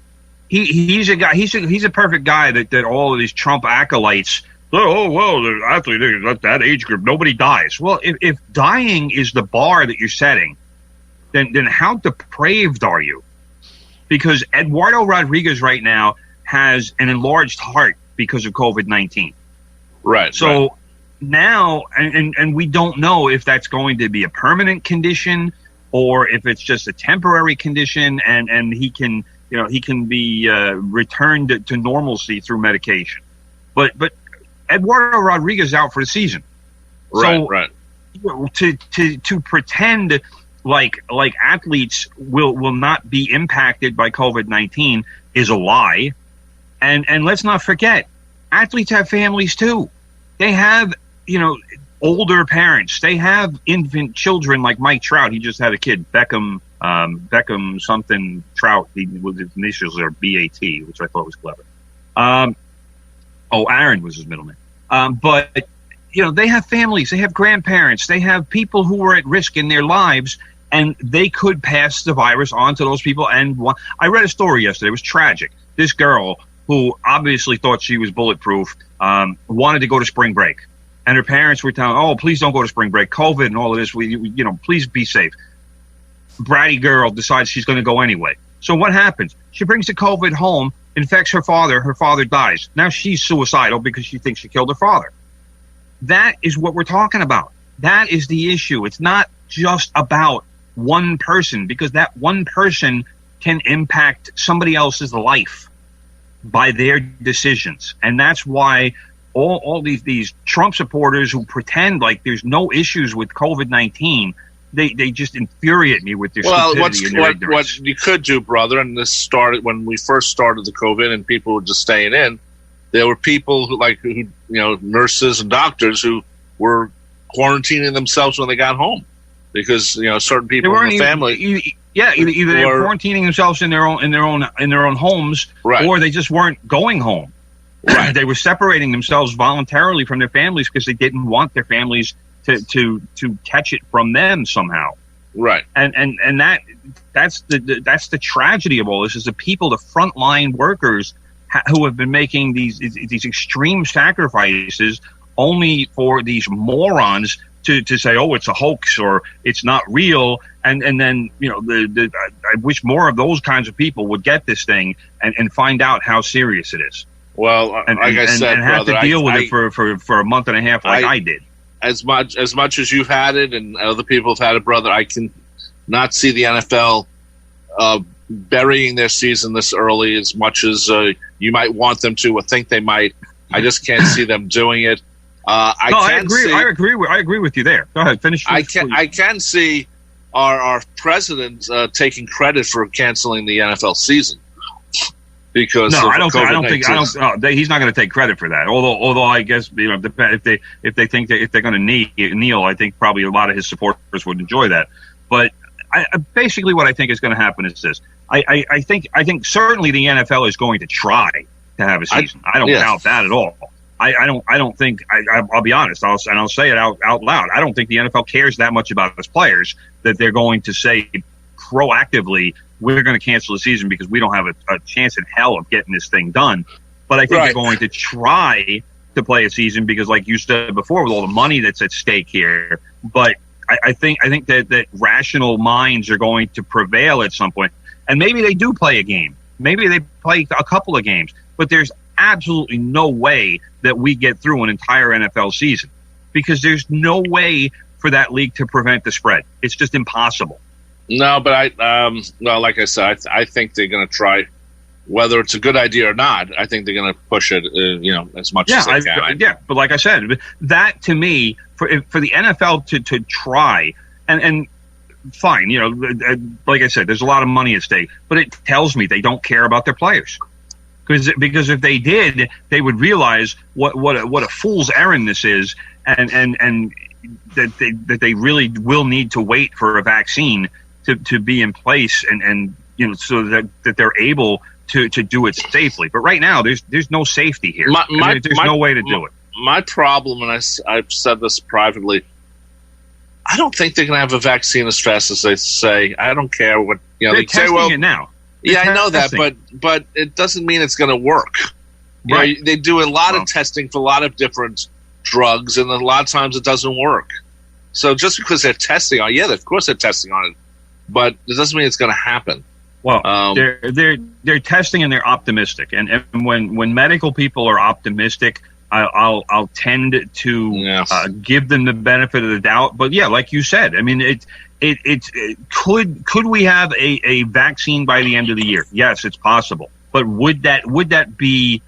He's a guy. He's a perfect guy that all of these Trump acolytes. Oh well, the athlete that age group, nobody dies. Well, if dying is the bar that you're setting, then how depraved are you? Because Eduardo Rodriguez right now has an enlarged heart because of COVID-19. Right. So. Right. Now, and we don't know if that's going to be a permanent condition or if it's just a temporary condition, and he can be returned to normalcy through medication. But Eduardo Rodriguez out for the season. Right, so, right. To pretend like athletes will not be impacted by COVID-19 is a lie. And let's not forget, athletes have families too. They have older parents. They have infant children like Mike Trout. He just had a kid, Beckham Beckham something Trout. His initials are BAT, which I thought was clever. Aaron was his middle name. But they have families, they have grandparents, they have people who are at risk in their lives, and they could pass the virus on to those people. And I read a story yesterday. It was tragic. This girl, who obviously thought she was bulletproof, wanted to go to spring break. And her parents were telling, "Oh, please don't go to spring break. COVID and all of this. Please be safe." Bratty girl decides she's going to go anyway. So what happens? She brings the COVID home, infects her father. Her father dies. Now she's suicidal because she thinks she killed her father. That is what we're talking about. That is the issue. It's not just about one person, because that one person can impact somebody else's life by their decisions. And that's why all these Trump supporters who pretend like there's no issues with COVID-19, they just infuriate me with their stupidity and their ignorance. What you could do, brother, and this started when we first started the COVID and people were just staying in, there were people who nurses and doctors who were quarantining themselves when they got home because certain people in the family. Either they were quarantining themselves in their own homes, right, or they just weren't going home. Right. They were separating themselves voluntarily from their families because they didn't want their families to catch it from them somehow. Right. And that's the tragedy of all this, is the people, the frontline workers who have been making these extreme sacrifices only for these morons to say, oh, it's a hoax or it's not real. And then, I wish more of those kinds of people would get this thing and find out how serious it is. Well, like I said, and have brother, to deal with it for a month and a half like I did. As much as you've had it and other people have had it, brother, I can not see the NFL burying their season this early as much as you might want them to or think they might. I just can't see them doing it. I agree with you there. Go ahead, finish. I can see our president taking credit for canceling the NFL season. Because I don't think he's not going to take credit for that. Although I guess if they think that if they're going to kneel, I think probably a lot of his supporters would enjoy that. But basically, what I think is going to happen is this: I think certainly the NFL is going to try to have a season. I don't doubt that at all. I don't think I'll be honest. I'll say it out loud. I don't think the NFL cares that much about its players that they're going to say proactively, we're going to cancel the season because we don't have a chance in hell of getting this thing done. But I think they're going to try to play a season because, like you said before, with all the money that's at stake here. But I think that rational minds are going to prevail at some point. And maybe they do play a game. Maybe they play a couple of games. But there's absolutely no way that we get through an entire NFL season because there's no way for that league to prevent the spread. It's just impossible. No, but like I said, I think they're going to try, whether it's a good idea or not. I think they're going to push it, as much as they can. But like I said, that to me, for the NFL to try, and fine, like I said, there's a lot of money at stake, but it tells me they don't care about their players. Because if they did, they would realize what a fool's errand this is, and that they really will need to wait for a vaccine to be in place and so that they're able to do it safely. But right now, there's no safety here. There's no way to do it. My problem, and I've said this privately, I don't think they're going to have a vaccine as fast as they say. I don't care what they're testing it now. I know that, but it doesn't mean it's going to work. Right. They do a lot of testing for a lot of different drugs, and a lot of times it doesn't work. So just because they're testing on it, of course they're testing on it, but it doesn't mean it's going to happen. Well, they're testing and they're optimistic, and when medical people are optimistic, I'll tend to give them the benefit of the doubt. But yeah, like you said, I mean, could we have a vaccine by the end of the year? Yes, it's possible. But would that be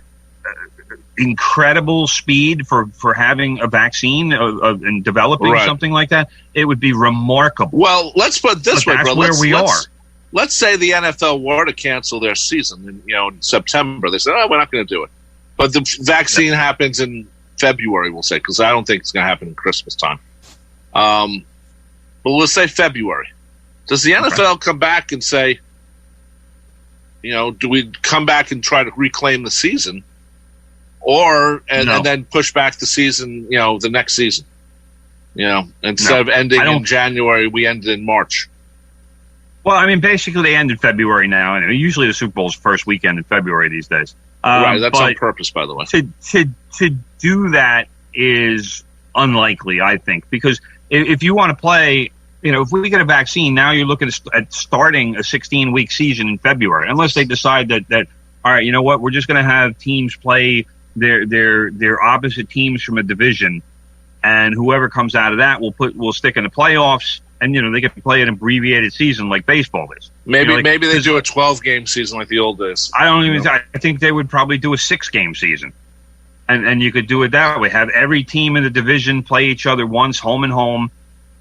incredible speed for having a vaccine and developing something like that? It would be remarkable. Well, let's put it this way, that's bro. Where we are. Let's say the NFL were to cancel their season in September. They said, we're not going to do it. But the vaccine happens in February, we'll say, because I don't think it's going to happen in Christmas time. But let's say February. Does the NFL come back and say, do we come back and try to reclaim the season, and then push back the season, the next season? Instead of ending in January, we ended in March. Well, I mean, basically they end in February now, and usually the Super Bowl's first weekend in February these days. Right, that's on purpose, by the way. To do that is unlikely, I think, because if you want to play, if we get a vaccine, now you're looking at starting a 16-week season in February, unless they decide that all right, you know what, we're just going to have teams play their opposite teams from a division, and whoever comes out of that we'll stick in the playoffs, and they can play an abbreviated season like baseball is. Maybe they do a 12-game season like the old days. I think they would probably do a 6-game season. And you could do it that way. Have every team in the division play each other once, home and home.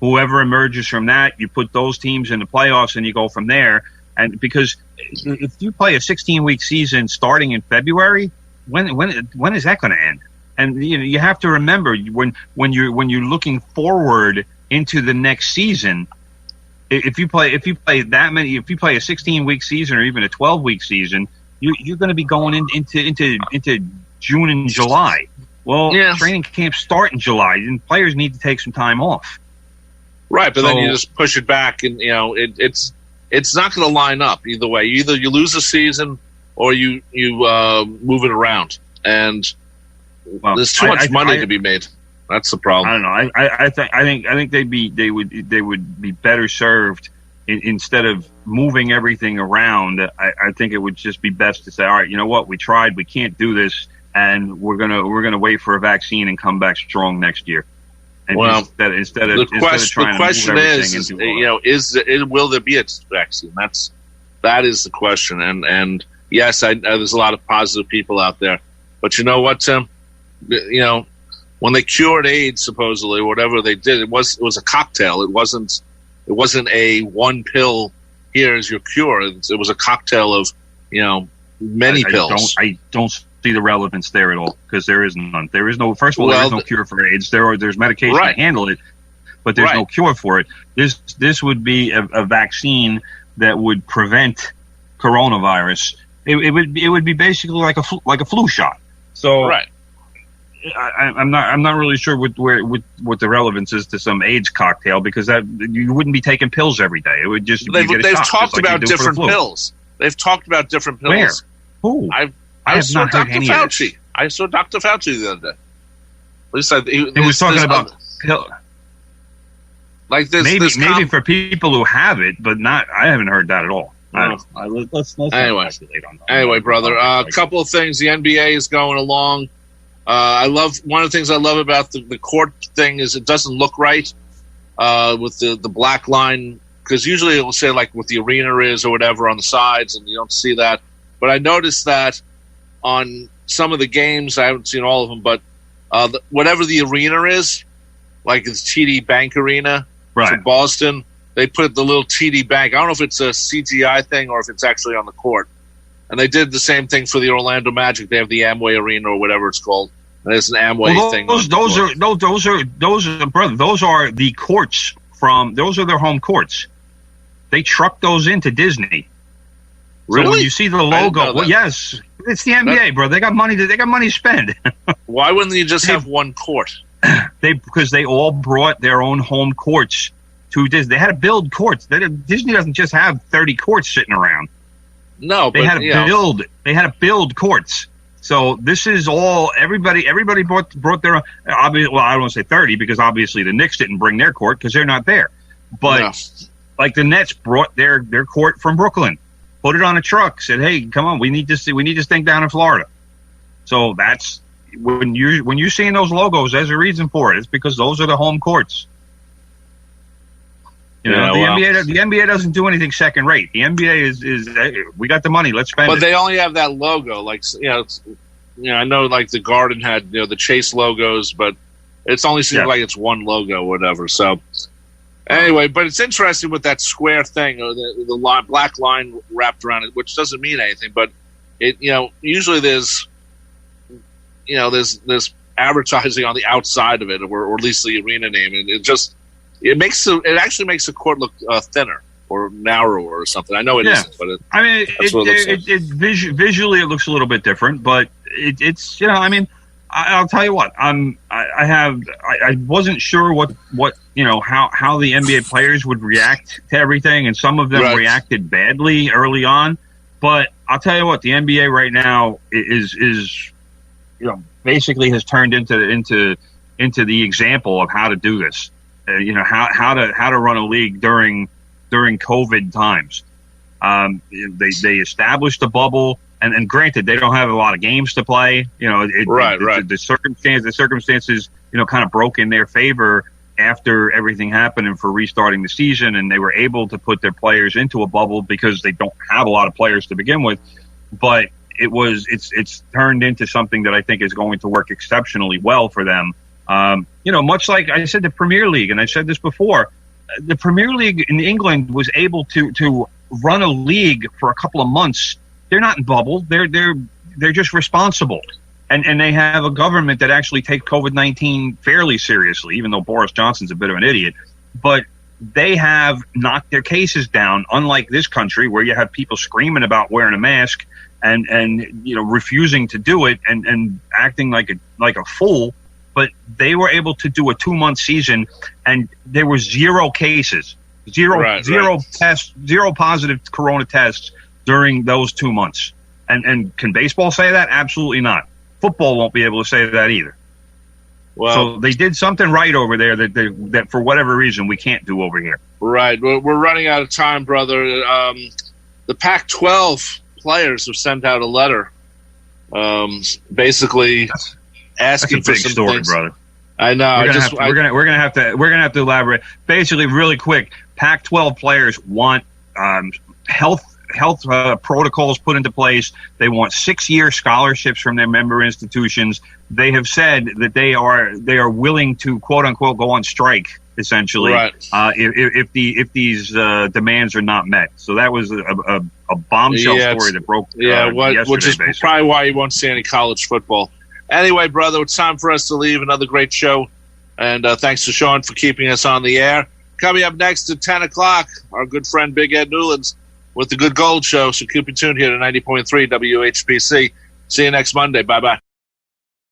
Whoever emerges from that, you put those teams in the playoffs, and you go from there. And because if you play a 16-week season starting in February, when is that going to end? And you have to remember when you're looking forward into the next season, if you play a 16-week season or even a 12-week season, you're going to be going into June and July. Well, training camps start in July, and players need to take some time off. Right, but then you just push it back, and it's not going to line up either way. Either you lose a season or you move it around, and there's too much money to be made. That's the problem. I don't know. I think they would be better served instead of moving everything around. I think it would just be best to say, all right, you know what, we tried, we can't do this, and we're gonna wait for a vaccine and come back strong next year. And instead of trying to move everything will there be a vaccine? That is the question. And yes, there's a lot of positive people out there, but you know what, Tim? When they cured AIDS, supposedly, whatever they did, it was a cocktail. It wasn't a one pill. Here's your cure. It was a cocktail of many pills. I don't see the relevance there at all, because there is none. There is no. First of all, there is no cure for AIDS. There's medication to handle it, but there's no cure for it. This would be a vaccine that would prevent coronavirus. It would be basically like a flu shot. So I'm not really sure what the relevance is to some AIDS cocktail, because that you wouldn't be taking pills every day. It would just they've talked about different pills. They've talked about different pills. Where? Who? I saw Dr. Fauci. I saw Dr. Fauci the other day. At least he was talking about pill. Like this. Maybe for people who have it, but not. I haven't heard that at all. Let's anyway, brother. A couple of things. The NBA is going along. One of the things I love about the court thing is it doesn't look right with the black line, because usually it will say like what the arena is or whatever on the sides, and you don't see that. But I noticed that on some of the games, I haven't seen all of them, but whatever the arena is, like it's TD Bank Arena in Boston, they put the little TD Bank. I don't know if it's a CGI thing or if it's actually on the court. And they did the same thing for the Orlando Magic. They have the Amway Arena or whatever it's called. And there's an Amway thing. Those are the courts those are their home courts. They truck those into Disney. Really? So when you see the logo, well, yes, it's the NBA, bro. They got money to spend. Why wouldn't you just have one court? Because they all brought their own home courts to Disney. They had to build courts. Disney doesn't just have 30 courts sitting around. No, they had to build courts. So this is all everybody brought their own. I don't want to say 30, because obviously the Knicks didn't bring their court because they're not there. But like the Nets brought their court from Brooklyn, put it on a truck, said, "Hey, come on, we need this thing down in Florida." So that's when you're seeing those logos, there's a reason for it. It's because those are the home courts. The NBA doesn't do anything second rate. The NBA is we got the money, let's spend it. But they only have that logo. Like I know like the Garden had the Chase logos, but it's only seems like it's one logo, or whatever. So anyway, but it's interesting with that square thing or the black line wrapped around it, which doesn't mean anything. But it usually there's advertising on the outside of it, or at least the arena name, and it actually makes the court look thinner or narrower or something. I know it isn't, but visually it looks a little bit different, but it's I'll tell you what, I wasn't sure what how the NBA players would react to everything, and some of them reacted badly early on. But I'll tell you what, the NBA right now is basically has turned into the example of how to do this. How to run a league during COVID times. They established a bubble. And granted, they don't have a lot of games to play. The circumstances, kind of broke in their favor after everything happened and for restarting the season. And they were able to put their players into a bubble because they don't have a lot of players to begin with. But it's turned into something that I think is going to work exceptionally well for them. Much like I said, the Premier League, and I said this before, the Premier League in England was able to run a league for a couple of months. They're not in bubble. They're just responsible, and they have a government that actually takes COVID-19 fairly seriously. Even though Boris Johnson's a bit of an idiot, but they have knocked their cases down. Unlike this country, where you have people screaming about wearing a mask and refusing to do it and acting like a fool. But they were able to do a 2-month season, and there were 0 cases, zero tests, 0 positive corona tests during those 2 months. And can baseball say that? Absolutely not. Football won't be able to say that either. Well, so they did something right over there that for whatever reason we can't do over here. Right. We're running out of time, brother. The Pac-12 players have sent out a letter, basically asking for some story, things. Brother. I know. We're gonna have to elaborate. Basically, really quick. Pac-12 players want health protocols put into place. They want 6-year scholarships from their member institutions. They have said that they are willing to quote unquote go on strike essentially if these demands are not met. So that was a bombshell story that broke yesterday, which is probably why you won't see any college football. Anyway, brother, it's time for us to leave. Another great show, and thanks to Sean for keeping us on the air. Coming up next at 10 o'clock, our good friend Big Ed Newlands with the Good Gold Show. So keep it tuned here to 90.3 WHPC. See you next Monday. Bye-bye.